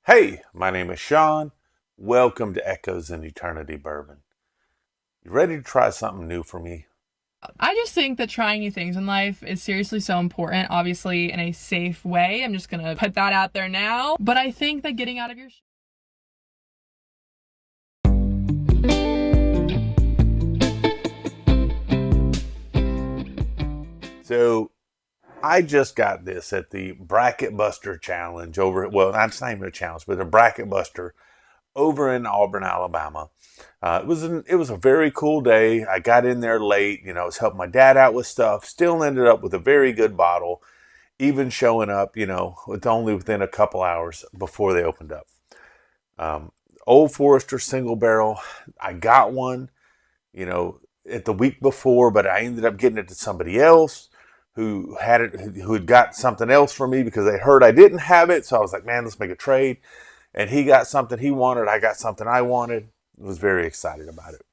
Hey, my name is Sean. Welcome to Echoes in Eternity Bourbon. You ready to try something new for me? I just think that trying new things in life is seriously so important, obviously in a safe way. I'm just gonna put that out there now. But I think that getting out of your So, I just got this at the Bracket Buster Challenge over, well, that's not even a challenge, but a Bracket Buster over in Auburn, Alabama. It was a very cool day. I got in there late, I was helping my dad out with stuff, still ended up with a very good bottle, even showing up, with only within a couple hours before they opened up. Um, Old Forester single barrel. I got one, you know, at the week before, but I ended up getting it to somebody else who had it, who had got something else from me because they heard I didn't have it. So I was like, man, let's make a trade. And he got something he wanted. I got something I wanted. I was very excited about it.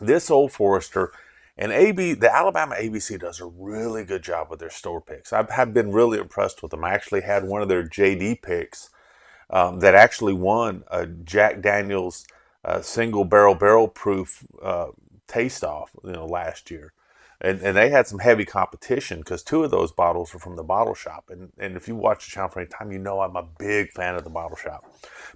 This Old Forester and the Alabama ABC does a really good job with their store picks. I have been really impressed with them. I actually had one of their JD picks that actually won a Jack Daniels single barrel proof taste off, last year. And they had some heavy competition because two of those bottles were from the bottle shop. And if you watch the channel for any time, you know I'm a big fan of the bottle shop.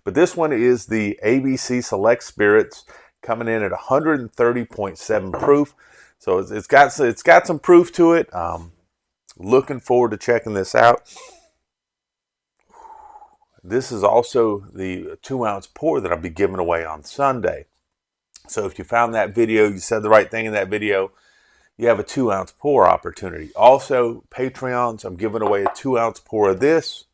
But this one is the ABC Select Spirits coming in at 130.7 proof. So it's got some proof to it. Looking forward to checking this out. This is also the 2 ounce pour that I'll be giving away on Sunday. So if you found that video, you said the right thing in that video, you have a 2 ounce pour opportunity. Also, Patreons, I'm giving away a 2 ounce pour of this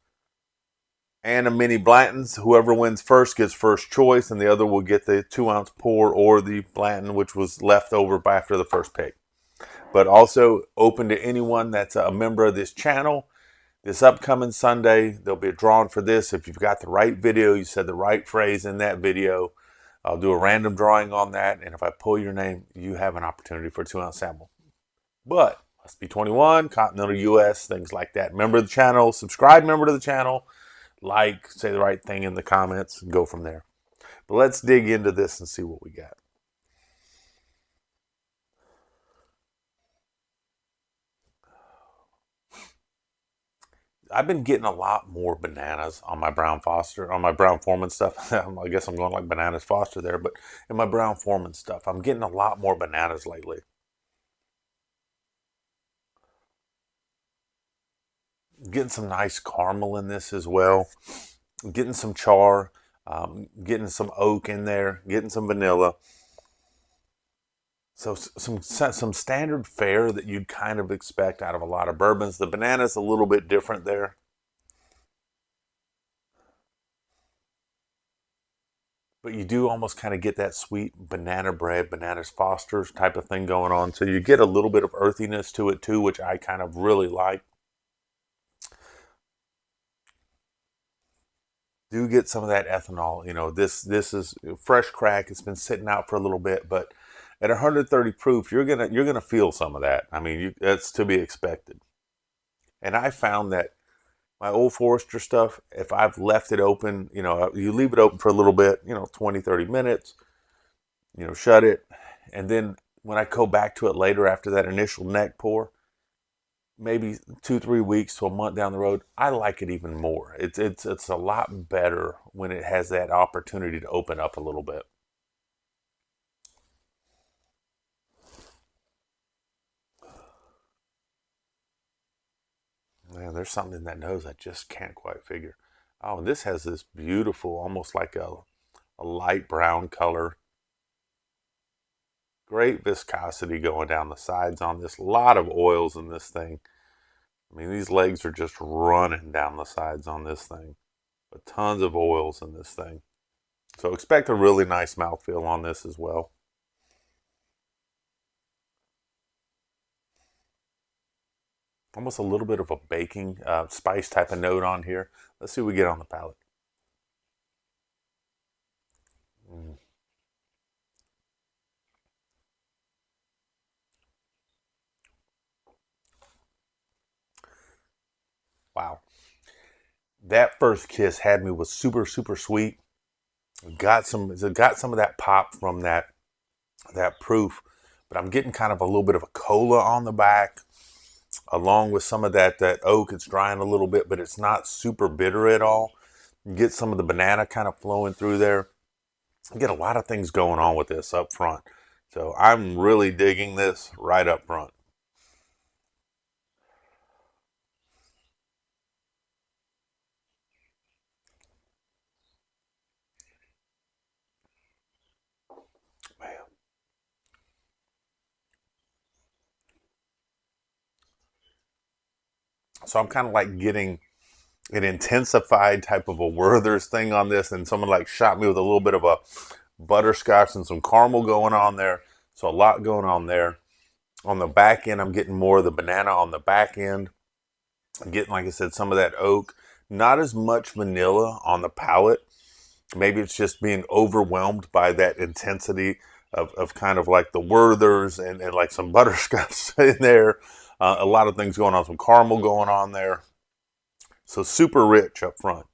and a mini Blanton's. Whoever wins first gets first choice, and the other will get the 2 ounce pour or the Blanton, which was left over after the first pick. But also open to anyone that's a member of this channel. This upcoming Sunday, there'll be a drawing for this. If you've got the right video, you said the right phrase in that video, I'll do a random drawing on that. And if I pull your name, you have an opportunity for a 2 ounce sample. But must be 21, continental US, things like that. Member of the channel, subscribe member to the channel, like, say the right thing in the comments, and go from there. But let's dig into this and see what we got. I've been getting a lot more bananas on my Brown Foster, on my Brown Foreman stuff. I guess I'm going like bananas Foster there, but in my Brown Foreman stuff, I'm getting a lot more bananas lately. Getting some nice caramel in this as well. Getting some char, getting some oak in there, getting some vanilla. So some standard fare that you'd kind of expect out of a lot of bourbons. The banana's a little bit different there. But you do almost kind of get that sweet banana bread, bananas Foster's type of thing going on. So you get a little bit of earthiness to it too, which I kind of really like. Do get some of that ethanol. This is fresh crack. It's been sitting out for a little bit, but at 130 proof, you're gonna feel some of that. I mean, that's to be expected. And I found that my Old Forester stuff, if I've left it open, you leave it open for a little bit, 20, 30 minutes, shut it. And then when I go back to it later after that initial neck pour, maybe 2, 3 weeks to a month down the road, I like it even more. It's a lot better when it has that opportunity to open up a little bit. Man, there's something in that nose I just can't quite figure. Oh, and this has this beautiful, almost like a light brown color. Great viscosity going down the sides on this. A lot of oils in this thing. I mean, these legs are just running down the sides on this thing. But tons of oils in this thing. So expect a really nice mouthfeel on this as well. Almost a little bit of a baking spice type of note on here. Let's see what we get on the palate. Mm. Wow. That first kiss had me with super, super sweet. Got some of that pop from that proof, but I'm getting kind of a little bit of a cola on the back, along with some of that oak. It's drying a little bit, but it's not super bitter at all. You get some of the banana kind of flowing through there. You get a lot of things going on with this up front. So I'm really digging this right up front. Man. So I'm kind of like getting an intensified type of a Werther's thing on this, and someone like shot me with a little bit of a butterscotch and some caramel going on there. So a lot going on there. On the back end, I'm getting more of the banana on the back end. I'm getting, like I said, some of that oak. Not as much vanilla on the palate. Maybe it's just being overwhelmed by that intensity of kind of like the Werther's and like some butterscotch in there. A lot of things going on, some caramel going on there. So super rich up front.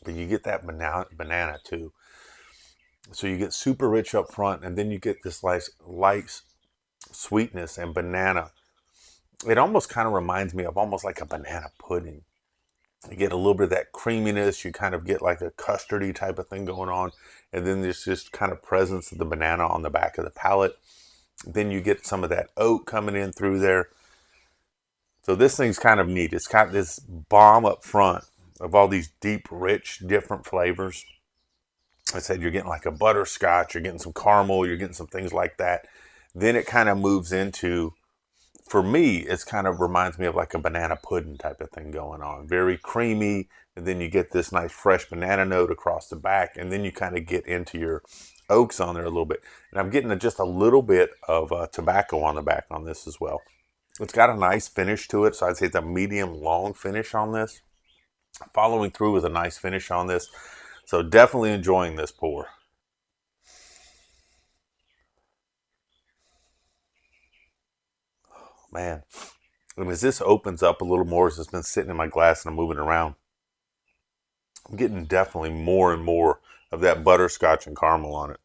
But you get that banana too. So you get super rich up front, and then you get this light sweetness and banana. It almost kind of reminds me of almost like a banana pudding. You get a little bit of that creaminess. You kind of get like a custardy type of thing going on. And then there's just kind of presence of the banana on the back of the palate. Then you get some of that oak coming in through there. So this thing's kind of neat. It's got this bomb up front of all these deep, rich, different flavors. I said you're getting like a butterscotch, you're getting some caramel, you're getting some things like that. Then it kind of moves into, for me, it's kind of reminds me of like a banana pudding type of thing going on. Very creamy, and then you get this nice fresh banana note across the back, and then you kind of get into your oaks on there a little bit. And I'm getting just a little bit of tobacco on the back on this as well. It's got a nice finish to it, so I'd say it's a medium long finish on this. Following through with a nice finish on this. So definitely enjoying this pour. Man, and as this opens up a little more, as it's been sitting in my glass and I'm moving around, I'm getting definitely more and more of that butterscotch and caramel on it.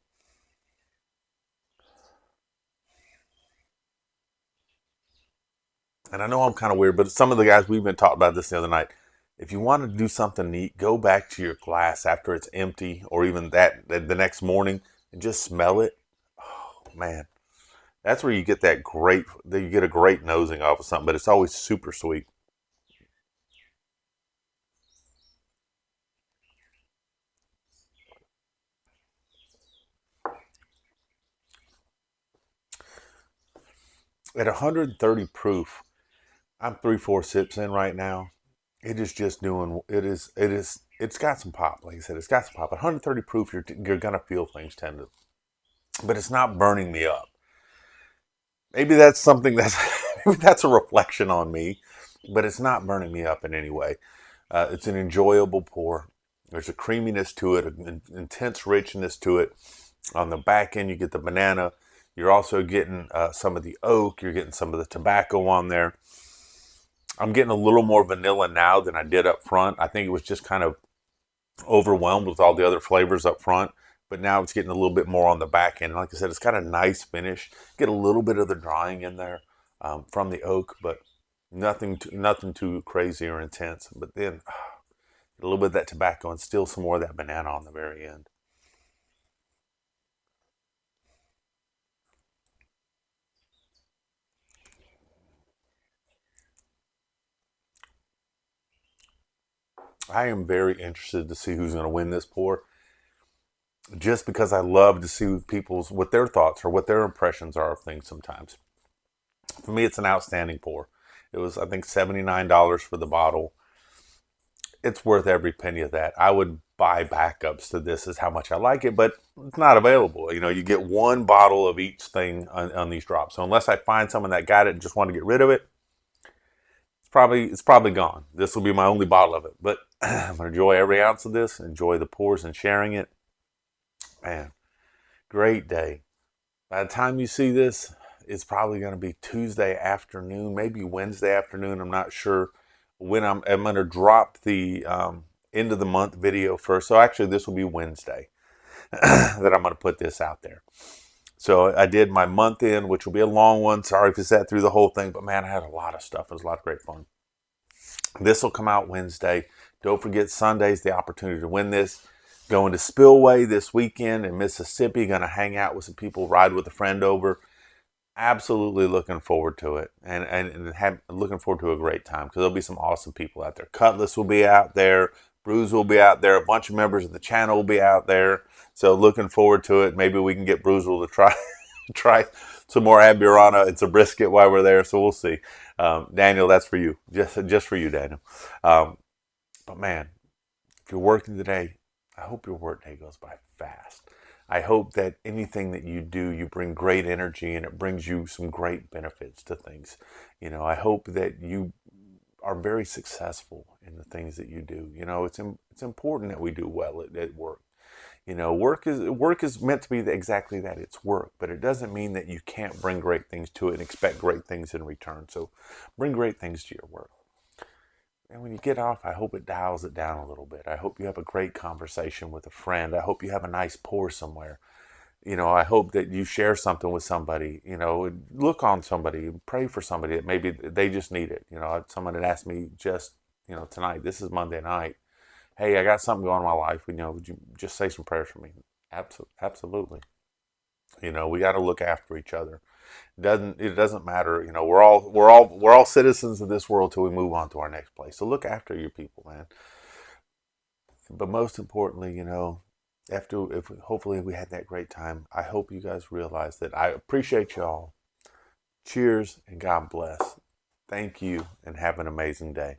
And I know I'm kind of weird, but some of the guys, we've been talking about this the other night. If you want to do something neat, go back to your glass after it's empty, or even the next morning, and just smell it. Oh man, that's where you get that great. You get a great nosing off of something, but it's always super sweet. At 130 proof, I'm 3-4 sips in right now. It is just doing. It's got some pop. Like I said, it's got some pop. At 130 proof, you're gonna feel things tend to, but it's not burning me up. Maybe that's something that's maybe that's a reflection on me, but it's not burning me up in any way. It's an enjoyable pour. There's a creaminess to it, an intense richness to it. On the back end, you get the banana. You're also getting some of the oak. You're getting some of the tobacco on there. I'm getting a little more vanilla now than I did up front. I think it was just kind of overwhelmed with all the other flavors up front. But now it's getting a little bit more on the back end. Like I said, it's got a nice finish. Get a little bit of the drying in there from the oak, but nothing too crazy or intense. But then a little bit of that tobacco and still some more of that banana on the very end. I am very interested to see who's going to win this pour, just because I love to see what their thoughts or what their impressions are of things sometimes. For me, it's an outstanding pour. It was, I think, $79 for the bottle. It's worth every penny of that. I would buy backups to this, is how much I like it, but it's not available. You know, you get one bottle of each thing on these drops. So unless I find someone that got it and just want to get rid of it, it's probably gone. This will be my only bottle of it. But I'm gonna enjoy every ounce of this, enjoy the pours and sharing it. Man, great day. By the time you see this, it's probably going to be Tuesday afternoon, maybe Wednesday afternoon. I'm not sure when I'm going to drop the end of the month video first. So actually, this will be Wednesday that I'm going to put this out there. So I did my month end, which will be a long one. Sorry if you sat through the whole thing, but man, I had a lot of stuff. It was a lot of great fun. This will come out Wednesday. Don't forget Sunday's the opportunity to win this. Going to Spillway this weekend in Mississippi. Going to hang out with some people, ride with a friend over. Absolutely looking forward to it, and looking forward to a great time, because there'll be some awesome people out there. Cutlass will be out there. Bruce will be out there. A bunch of members of the channel will be out there. So looking forward to it. Maybe we can get Bruzel to try some more Aburana and some brisket while we're there. So we'll see. Daniel, that's for you. Just for you, Daniel. But man, if you're working today, I hope your work day goes by fast. I hope that anything that you do, you bring great energy and it brings you some great benefits to things. I hope that you are very successful in the things that you do. It's important that we do well at work. Work is meant to be exactly that. It's work, but it doesn't mean that you can't bring great things to it and expect great things in return. So bring great things to your work. And when you get off, I hope it dials it down a little bit. I hope you have a great conversation with a friend. I hope you have a nice pour somewhere. I hope that you share something with somebody, look on somebody, pray for somebody that maybe they just need it. Someone had asked me just, tonight, this is Monday night. Hey, I got something going on in my life. Would you just say some prayers for me? Absolutely. We got to look after each other. It doesn't matter. We're all citizens of this world till we move on to our next place. So look after your people, man. But most importantly, hopefully we had that great time. I hope you guys realize that I appreciate y'all. Cheers and God bless. Thank you and have an amazing day.